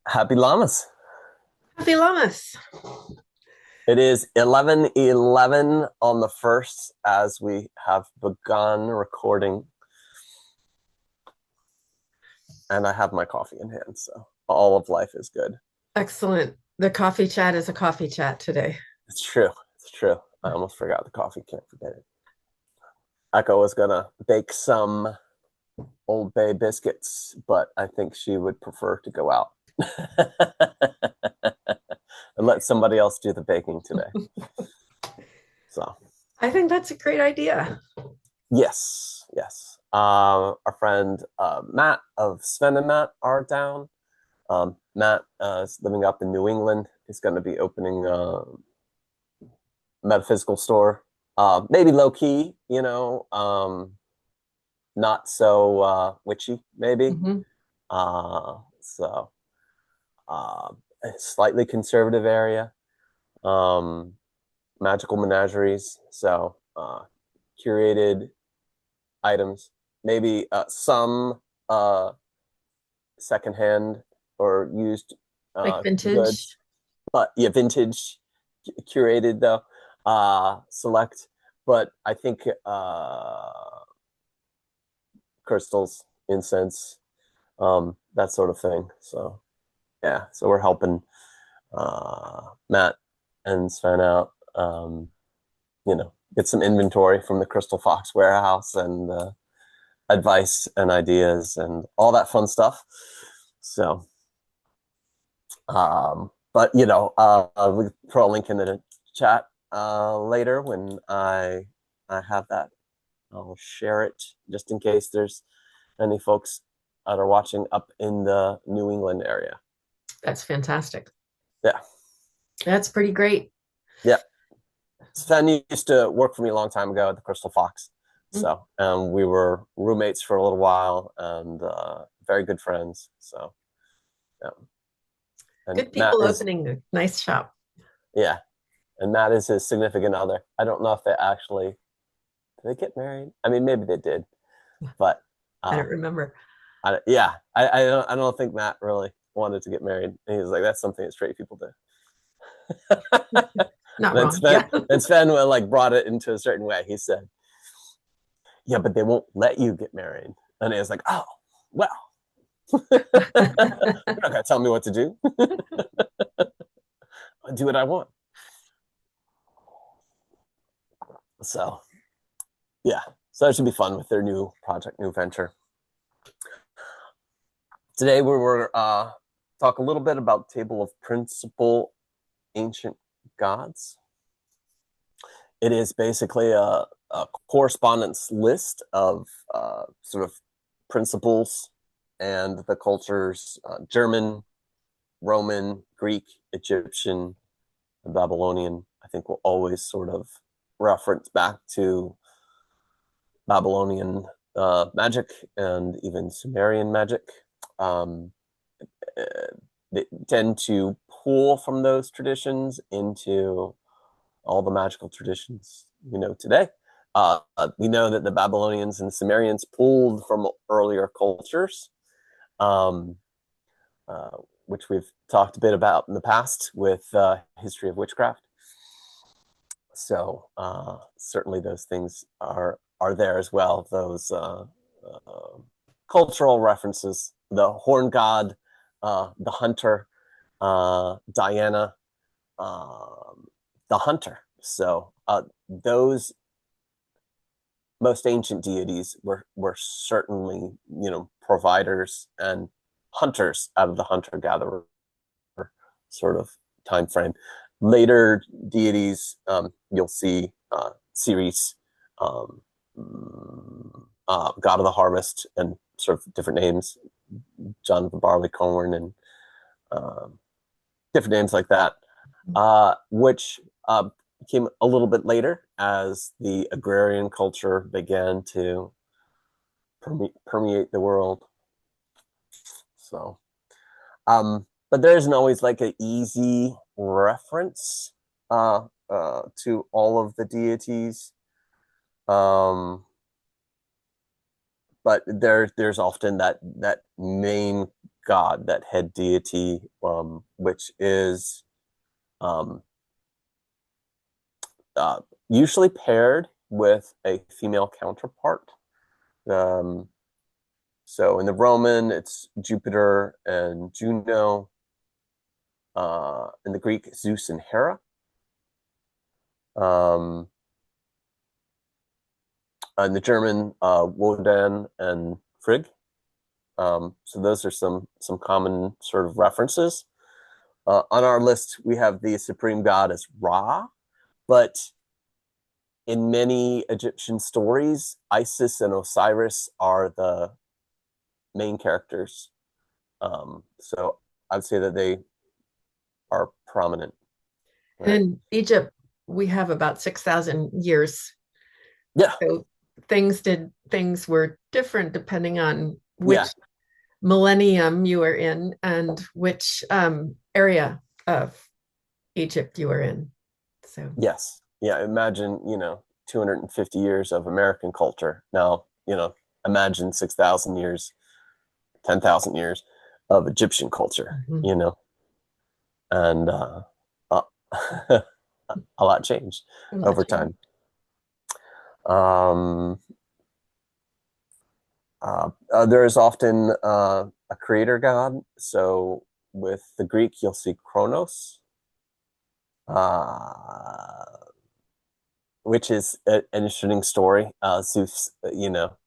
Happy Lammas. Happy Lammas. It is 11:11 on the 1st as we have begun recording, and I have my coffee in hand, so all of life is good. Excellent. The coffee chat is a coffee chat today. It's true. It's true. I almost forgot the coffee. Can't forget it. Echo was gonna bake some Old Bay biscuits, but I think she would prefer to go out and let somebody else do the baking today. So I think that's a great idea. yes, yes. Our friend Matt of Sven and Matt are down. Matt is living up in New England. He's going to be opening a metaphysical store. Maybe low key, not so witchy, maybe. Mhm. So a slightly conservative area. Um, Magical menageries. So curated items. Maybe some secondhand or used Like vintage. goods, but yeah, vintage, curated though, select. But I think crystals, incense, that sort of thing. So yeah, so we're helping Matt and Sven out. Get some inventory from the Crystal Fox warehouse and advice and ideas and all that fun stuff. So but we throw a link in the chat later when I have that. I'll share it just in case there's any folks that are watching up in the New England area. That's fantastic. Yeah, That's pretty great. yeah. Sven used to work for me a long time ago at the Crystal Fox, Mm. so we were roommates for a little while and very good friends. So yeah, and Good Matt people is opening a nice shop. yeah, and Matt is his significant other. I don't know if they actually did they get married. I mean, maybe they did, but I don't um, remember. yeah, I don't think Matt really wanted to get married. And he was like, that's something that straight people do. Not then wrong. Sven Yeah. then Sven like brought it into a certain way. He said, yeah, but they won't let you get married. And he was like, oh, well, you're not gonna tell me what to do. I do what I want. So yeah, so that should be fun with their new project, new venture. Today we were talk a little bit about table of principal ancient gods. It is basically a correspondence list of sort of principles and the cultures German, Roman, Greek, Egyptian, and Babylonian. I think will always sort of reference back to Babylonian magic and even Sumerian magic. Um, uh, they tend to pull from those traditions into all the magical traditions we know today. We know that the Babylonians and Sumerians pulled from earlier cultures, um, uh, which we've talked a bit about in the past with history of witchcraft. So certainly those things are there as well. Those cultural references, the horn god, the hunter, Diana, um, the hunter. So those most ancient deities were certainly providers and hunters out of the hunter gatherer sort of time frame. Later deities, you'll see Ceres, um, God of the Harvest, and sort of different names, John of the Barleycorn, and um, different names like that, which came a little bit later as the agrarian culture began to permeate the world. So, but there isn't always like an easy reference to all of the deities. But there's often that main god, that head deity, which is um, uh, usually paired with a female counterpart. Um, so in the Roman, it's Jupiter and Juno. In the Greek, Zeus and Hera. Um, in the German, Wodan and Frigg. So those are some common sort of references. On our list, we have the supreme god as Ra, but in many Egyptian stories, Isis and Osiris are the main characters. So I'd say that they are prominent, right? In Egypt, we have about 6,000 years. Yeah, So things were different depending on which yeah, millennium you were in and which area of Egypt you were in. So, yes, yeah. Imagine 250 years of American culture. Now imagine 6,000 years, 10,000 years of Egyptian culture. mhm, And uh, a lot changed I'm not over sure. time. Um, there is often a creator god. So with the Greek, you'll see Kronos, uh, which is an interesting story. Zeus, uh,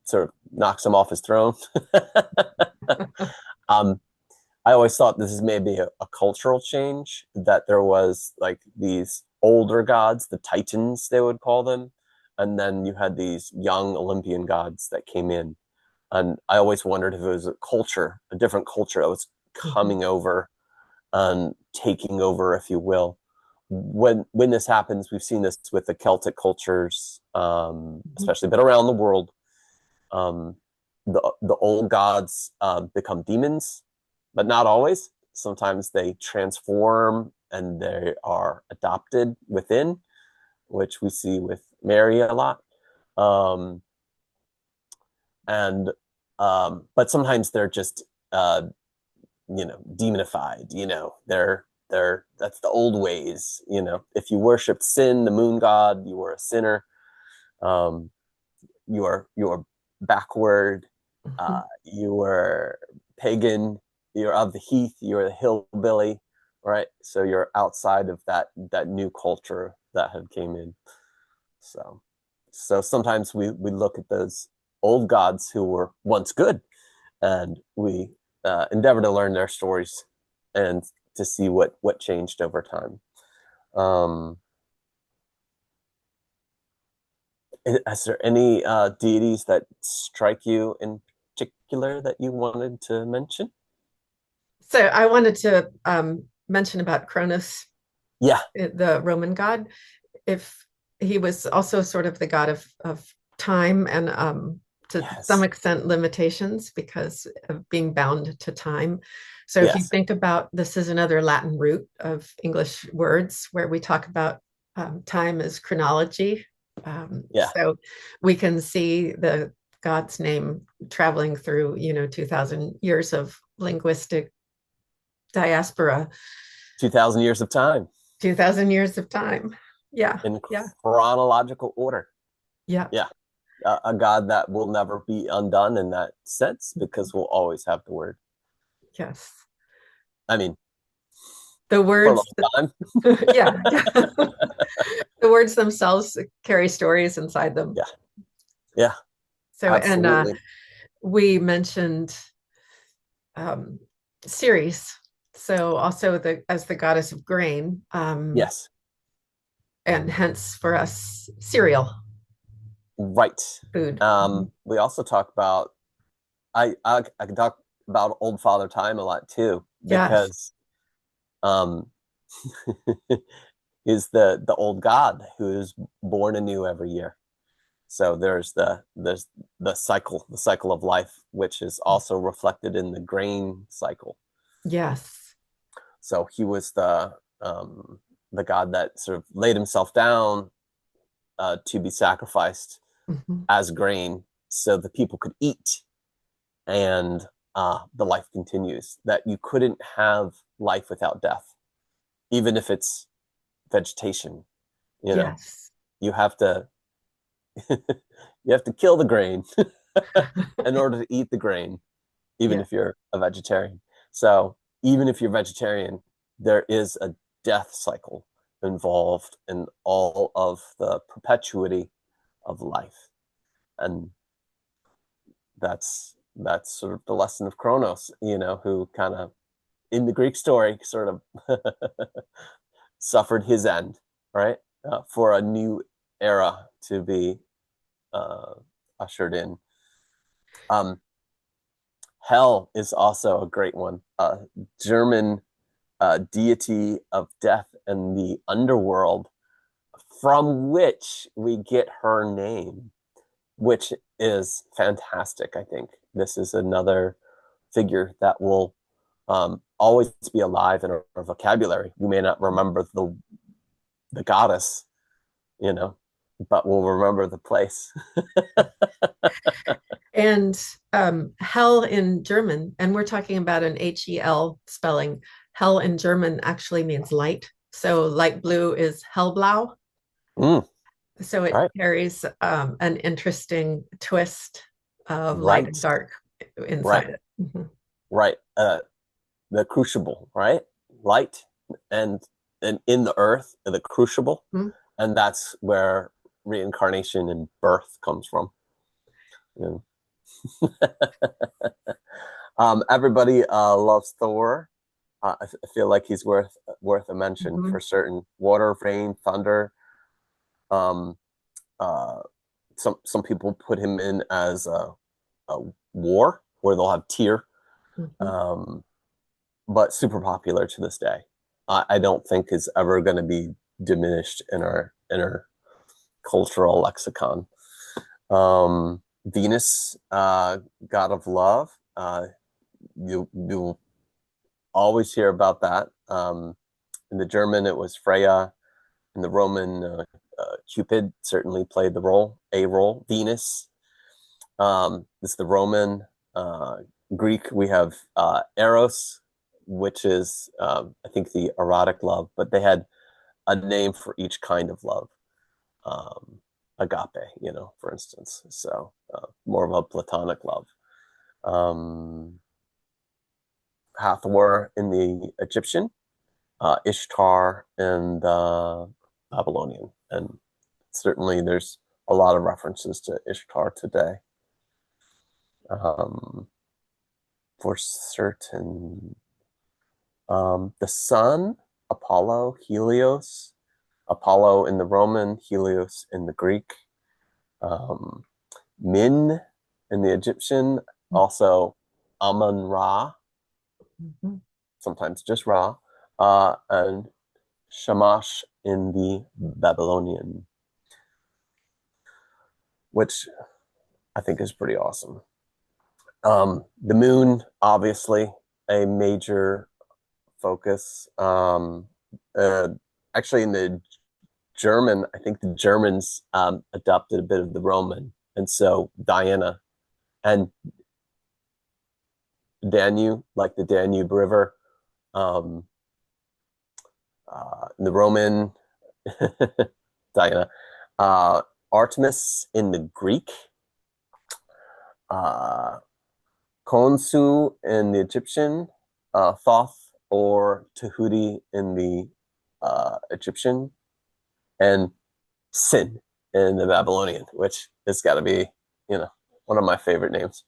sort of knocks him off his throne. um, I always thought this is maybe a cultural change, that there was like these older gods, the Titans, they would call them. And then you had these young Olympian gods that came in. And I always wondered if it was a culture, a different culture that was Mhm, coming over and taking over, if you will. When this happens, we've seen this with the Celtic cultures, mhm, especially, but around the world. Um, the old gods become demons, but not always. Sometimes they transform and they are adopted within, which we see with Mary a lot. Um, and but sometimes they're just demonified. They're that's the old ways. If you worshipped sin, the moon god, you were a sinner. Um, you are backward. mhm. You were pagan. You're of the heath. You're the hillbilly, right? So you're outside of that new culture that had came in. So sometimes we look at those old gods who were once good, and we endeavor to learn their stories and to see what changed over time. Um, is there any deities that strike you in particular that you wanted to mention? So I wanted to mention about Cronus, Yeah. the Roman god. If he was also sort of the god of time and to some Yes. extent limitations because of being bound to time. So if you Yes. think about this is another Latin root of English words where we talk about time as chronology. Yeah. So we can see the God's name traveling through, 2000 years of linguistic diaspora, 2,000 years of time 2000 years of time. Yeah. in Yeah. chronological order. Yeah. Yeah. A God that will never be undone in that sense because we'll always have the word. Yes. I mean, The for a words, long time. yeah, yeah. The words themselves carry stories inside them. Yeah. Yeah. So, and Absolutely. we mentioned um, Ceres. So, also the as the goddess of grain, Yes. and hence for us cereal Right. food. We also talk about I can talk about Old Father Time a lot too Yes, because um is the old god who is born anew every year. So there's the cycle of life, which is also reflected in the grain cycle. yes, So he was the god that sort of laid himself down to be sacrificed mhm, as grain, so the people could eat and the life continues. That you couldn't have life without death, even if it's vegetation. You know, Yes. you have to you have to kill the grain in order to eat the grain, even Yeah. if you're a vegetarian. So even if you're vegetarian, there is a death cycle involved in all of the perpetuity of life. And that's sort of the lesson of Kronos, who kind of in the Greek story sort of suffered his end, right? For a new era to be uh, ushered in. Um, Hell is also a great one. German deity of death and the underworld, from which we get her name, which is fantastic. I think this is another figure that will always be alive in our vocabulary. We may not remember the goddess, you know, but we'll remember the place. And hell in German, and we're talking about an HEL spelling. Hell in German actually means light. So light blue is hellblau. Mm, So it right, carries an interesting twist of light and right, dark right, inside it. Mhm. right. The crucible, right? Light and and in the earth, the crucible, Mhm. and that's where reincarnation and birth comes from. You Everybody loves Thor. I feel like he's worth a mention for Mhm. certain. Water, rain, thunder. Um, uh, some people put him in as a war, where they'll have Tyr, Mhm. um, but super popular to this day. I don't think is ever going to be diminished in our cultural lexicon. Venus, god of love. You'll always hear about that. In the German, it was Freya. In the Roman, Cupid certainly played a role. Venus. This is the Roman. Uh, Greek, we have Eros, which is, I think, the erotic love, but they had a name for each kind of love. Agape, for instance. So more of a platonic love. Um, Hathor in the Egyptian, Ishtar in the Babylonian. And certainly there's a lot of references to Ishtar today. Um, for certain, the sun, Apollo, Helios, Apollo in the Roman, Helios in the Greek, um, Min in the Egyptian, also Amun Ra, Mhm. sometimes just Ra, and Shamash in the Babylonian, which I think is pretty awesome. The moon, obviously, a major focus. Uh, Actually, in the German, I think the Germans adopted a bit of the Roman, and so Diana and Danube, like the Danube River, um, the Roman Diana, Artemis in the Greek, uh, Khonsu in the Egyptian, Thoth or Tahuti in the Egyptian, and Sin in the Babylonian, which has got to be, you know, one of my favorite names.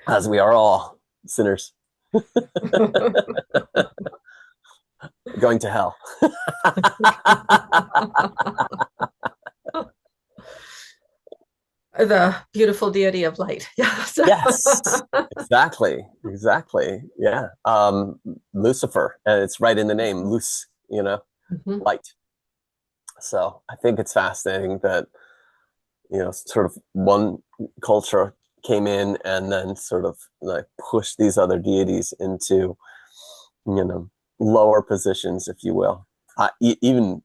As we are all sinners going to hell. The beautiful deity of light. Yes. Yes, exactly, exactly. Yeah, Lucifer, and it's right in the name, Luce. Mhm. Light. So I think it's fascinating that sort of one culture came in and then sort of like pushed these other deities into lower positions, if you will. Even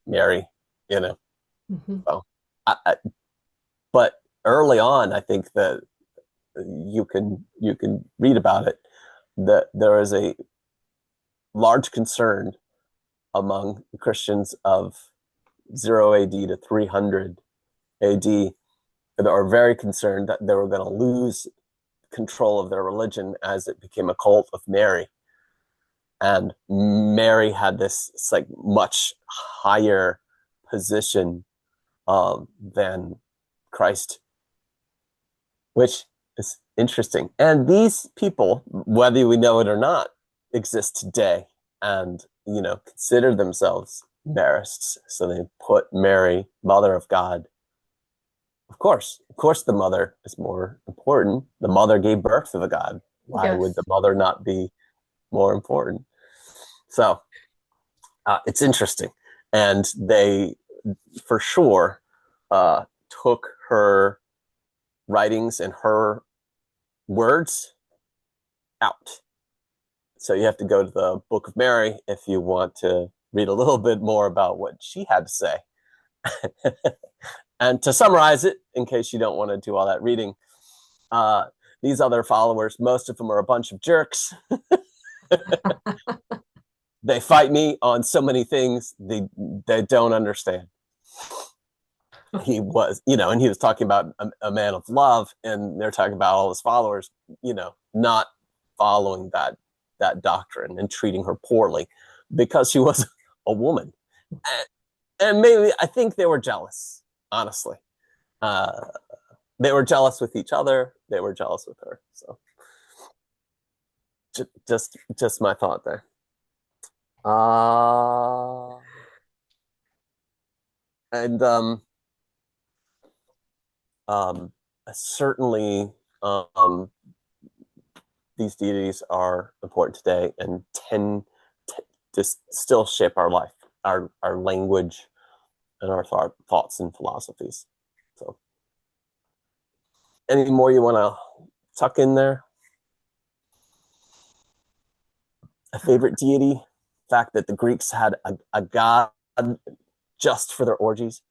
Mary, you know. Mhm. So. but early on, I think that you can read about it, that there is a large concern among Christians of 0 AD to 300 AD that are very concerned that they were going to lose control of their religion as it became a cult of Mary. And Mary had this like much higher position than Christ, which is interesting. And these people, whether we know it or not, exist today and, consider themselves Marists. So they put Mary, Mother of God. Of course, the mother is more important. The mother gave birth to the God. Why would Yes. the mother not be more important? So it's interesting. And they, for sure, took her writings and her words out. So you have to go to the Book of Mary if you want to read a little bit more about what she had to say. And to summarize it, in case you don't want to do all that reading, these other followers, most of them are a bunch of jerks. They fight me on so many things they don't understand. He was, and he was talking about a man of love, and they're talking about all his followers, not following that doctrine and treating her poorly because she was a woman. And maybe I think they were jealous, honestly. Uh, they were jealous with each other. They were jealous with her. So just my thought there. And um, certainly these deities are important today and tend to still shape our life, our language, and our thoughts and philosophies. So, any more you want to tuck in there? A favorite deity? Fact that the Greeks had a god just for their orgies.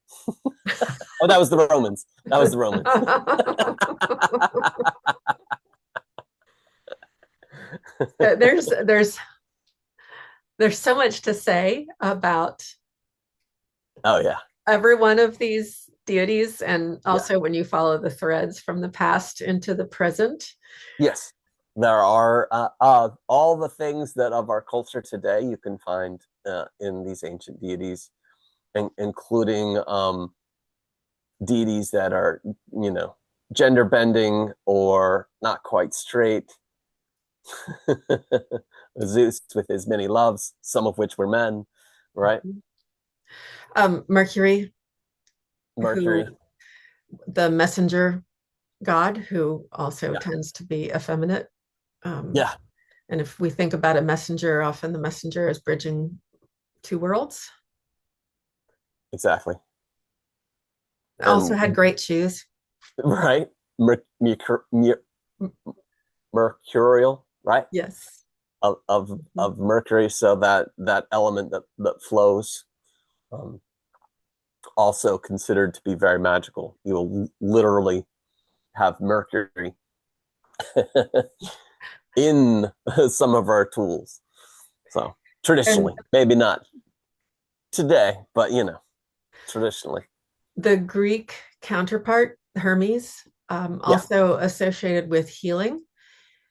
Oh, that was the Romans. That was the Romans. There's so much to say about Oh yeah, every one of these deities, and yeah, also when you follow the threads from the past into the present. yes. There are all the things that of our culture today you can find in these ancient deities, including deities that are, gender bending or not quite straight. Zeus with his many loves, some of which were men, right? Mercury, who Mercury. the messenger god, who also Yeah. tends to be effeminate. Um, Yeah, and if we think about a messenger, often the messenger is bridging two worlds. exactly. Also And had great shoes. right, mercurial, right? Yes. Of Mercury, so that element that flows, um, also considered to be very magical. You will literally have Mercury in some of our tools. So And traditionally, maybe not today, but traditionally. the Greek counterpart, Hermes, Yeah. also associated with healing.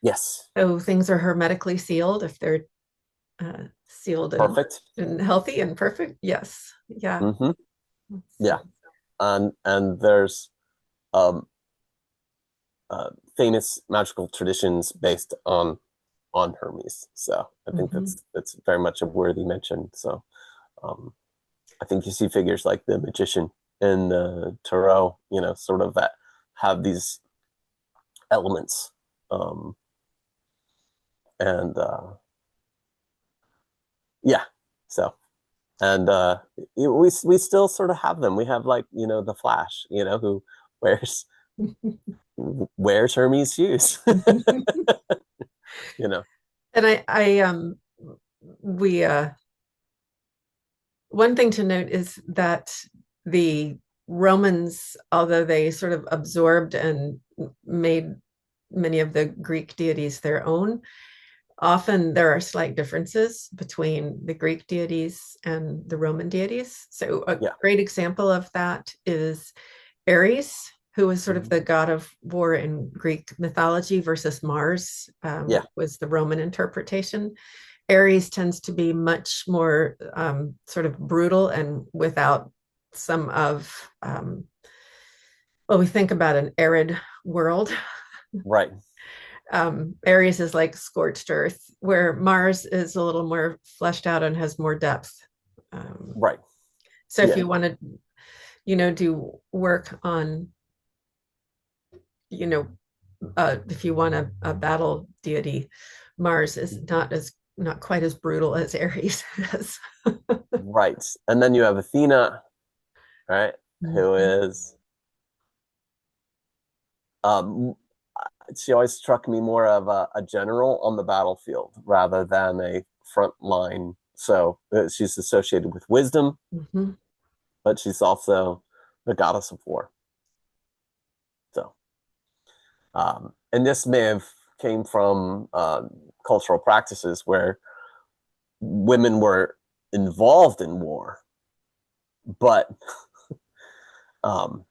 Yes. So things are hermetically sealed if they're sealed Perfect. and healthy and perfect. Yes. Yeah. Mm-hmm. So, Yeah. And there's um, famous magical traditions based on Hermes. So I think mhm. that's very much a worthy mention. So um, I think you see figures like the magician and the tarot, sort of that have these elements. And yeah, so and we still sort of have them. We have like the Flash, who wears wears Hermes shoes. you know, And we one thing to note is that the Romans, although they sort of absorbed and made many of the Greek deities their own, often there are slight differences between the Greek deities and the Roman deities. So a Yeah. great example of that is Ares, who was sort of Mhm. the god of war in Greek mythology, versus Mars, Yeah. was the Roman interpretation. Ares tends to be much more sort of brutal and without some of, well, we think about an arid world. Right. Ares is like scorched earth, where Mars is a little more fleshed out and has more depth. Um, Right. so if Yeah. you want to, do work on, you know, if you want a battle deity, Mars is not quite as brutal as Ares is. Right. And then you have Athena, right? Who Mhm. is um she always struck me more of a general on the battlefield rather than a front line. So she's associated with wisdom, Mhm. but she's also the goddess of war. So, and this may have came from cultural practices where women were involved in war, but um,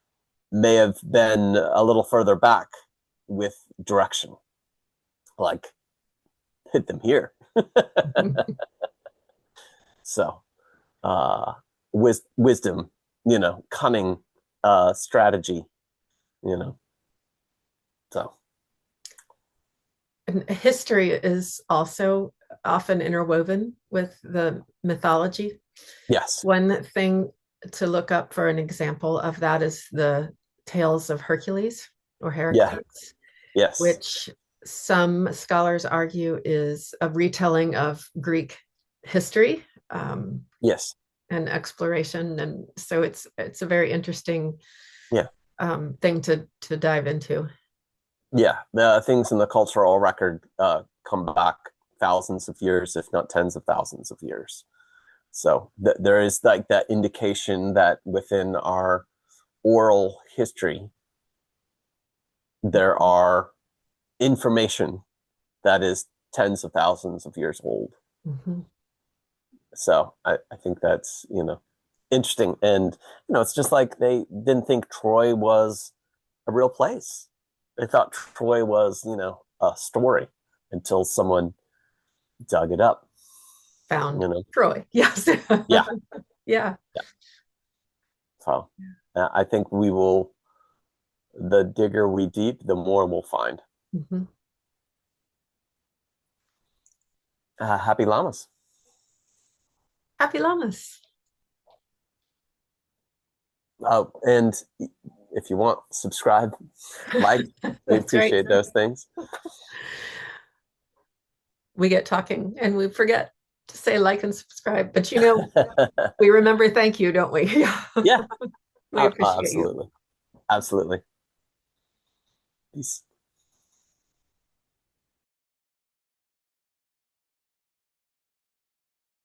may have been a little further back with direction, like hit them here. So, uh, wisdom, cunning, strategy, you know. So, And history is also often interwoven with the mythology. yes, One thing to look up for an example of that is the tales of Hercules or yeah, Heracles, yes, which some scholars argue is a retelling of Greek history, yes, and exploration. And so it's a very interesting yeah, thing to dive into. yeah. The things in the cultural record come back thousands of years, if not tens of thousands of years. So there is like that indication that within our oral history, there are information that is tens of thousands of years old. Mhm. So I think that's, interesting. And, it's just like they didn't think Troy was a real place. They thought Troy was, a story until someone dug it up, Found you know? Troy. Yes. Yeah. Yeah. Yeah. So I think the digger we deep, the more we'll find. Mhm. Happy Llamas. Happy Lammas. Oh, and if you want, subscribe, like, we That's right. appreciate those things. We get talking and we forget to say like and subscribe, but we remember thank you, don't we? Yeah. Yeah, We appreciate you. absolutely. Absolutely. Peace.